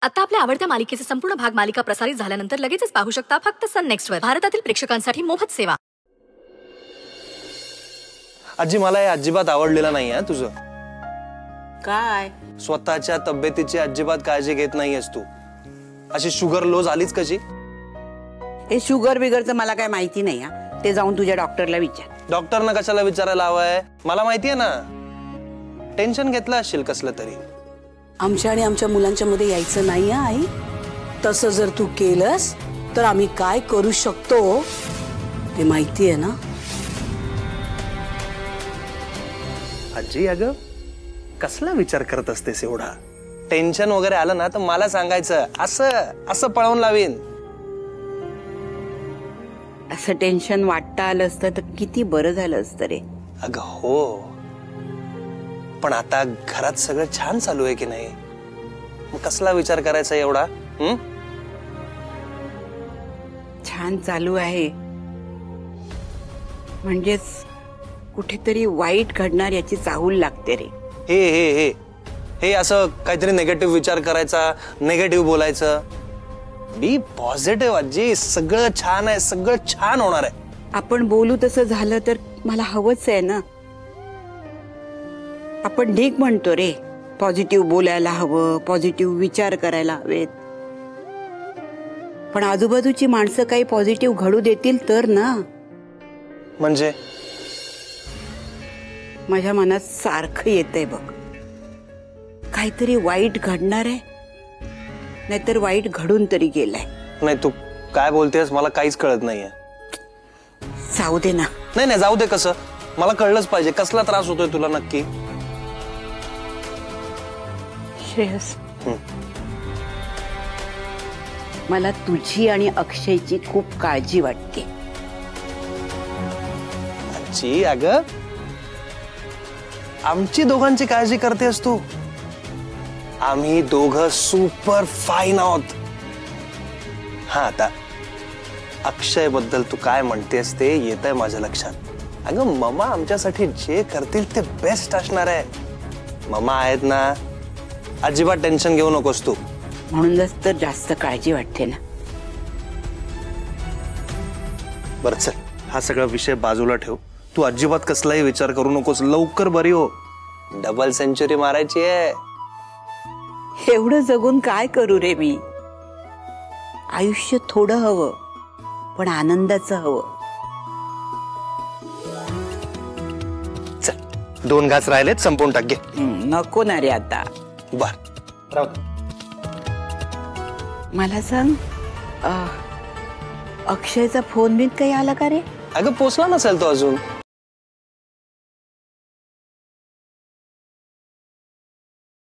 आता आपल्या आवडत्या मालिकेचे संपूर्ण भाग मालिका प्रसारित झाल्यानंतर लगेचच पाहू शकता फक्त सन नेक्स्ट वर. भारतातील प्रेक्षकांसाठी मोफत सेवा. आजी मला हे अजिबात आवडलेलं नाही आहे तुझं. काय? स्वतःच्या तब्येतीची अजिबात काळजी घेत नाहीयेस तू. अशी शुगर लो झालीच कशी? हे शुगर बिगरचं मला काय माहिती नाही हा. ते जाऊन तुझ्या डॉक्टरला विचार. डॉक्टरना कशाला विचारायला हवंय? मला माहितीये ना. टेन्शन घेतलं असेल कसलं तरी. आमच्या आणि आमच्या मुलांच्या मध्ये यायचं नाही आई. तसं जर तू केलंस तर आम्ही काय करू शकतो ते माहिती आहे ना. आजी अगं कसला विचार करत असतेस एवढा? टेन्शन वगैरे आलं ना तर मला सांगायचं. असं पळवून लावीन. असं टेन्शन वाटतं आलं असतं तर किती बरं झालं असतं रे. अगं हो, पण आता घरात सगळं छान चालू आहे की नाही? मग कसला विचार करायचा एवढा? छान चालू आहे म्हणजेच कुठेतरी वाईट घडणार याची चाहूल लागते रे. हे हे हे हे असं काहीतरी नेगेटिव्ह विचार करायचा, नेगेटिव्ह बोलायचं. बी पॉझिटिव्ह आजी. सगळं छान आहे, सगळं छान होणार आहे. आपण बोलू तसं झालं तर मला हवंच आहे ना. आपण ढीक म्हणतो रे. पॉझिटिव्ह बोलायला हवं, पॉझिटिव्ह विचार करायला हवेत. पण आजूबाजूची माणसं काही पॉझिटिव्ह घडू देतील तर ना. म्हणजे माझ्या मनात सारखं येतंय बघ, काहीतरी वाईट घडणार आहे, नाहीतर वाईट घडून तरी गेलाय. नाही तू काय बोलतेस मला काहीच कळत नाहीये. जाऊ दे ना. नाही जाऊ दे. कसं? मला कळलंच पाहिजे कसला त्रास होतोय तुला नक्की. श्रेयस, मला तुझी आणि अक्षयची खूप काळजी वाटते. आजी अगं आमची दोघांची काळजी करतेस तू? आम्ही दोघं सुपर फाईन आहोत. हा आता अक्षय बद्दल तू काय म्हणतेस ते येतंय माझ्या लक्षात. अगं ममा आमच्यासाठी जे करतील ते बेस्ट असणार आहे. ममा आहेत ना, अजिबात टेन्शन घेऊ नकोस तू. म्हणूनच तर जास्त काळजी वाटते ना. बरं चल, हा सगळा विषय बाजूला ठेव. तू अजिबात कसलाही विचार करू नकोस. लवकर बरी हो. डबल सेंचुरी मारायची आहे. एवढं जगून काय करू रे मी? आयुष्य थोडं हवं, पण आनंदाचं हवं. चल 2 घास राहिलेत, संपवून टाक. घे. नको ना रे आता. बर राहू दे. मला सांग, अक्षयचा फोन बिन काही आला का रे? अगं पोचला नसेल तो अजून.